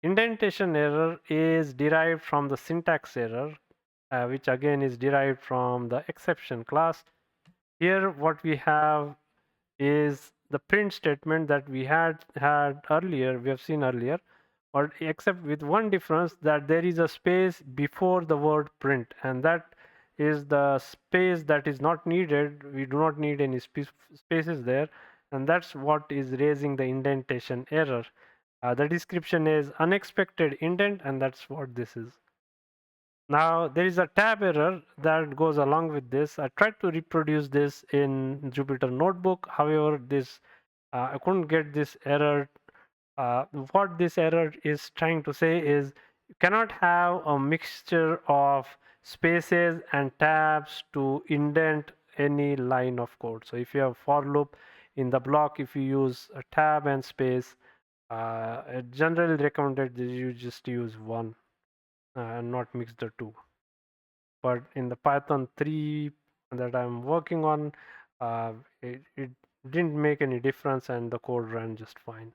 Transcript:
Indentation error is derived from the syntax error, which again is derived from the exception class. Here, what we have is the print statement that we had earlier, we have seen earlier, or except with one difference, that there is a space before the word print, and that is the space that is not needed. We do not need any spaces there, and that's what is raising the indentation error. The description is unexpected indent, and that's what this is. Now there is a tab error that goes along with this. I tried to reproduce this in Jupyter Notebook. However, this I couldn't get this error. What this error is trying to say is you cannot have a mixture of spaces and tabs to indent any line of code. So if you have for loop in the block, if you use a tab and space, it generally recommended that you just use one and not mix the two. But in the Python 3 that I'm working on, it didn't make any difference and the code ran just fine.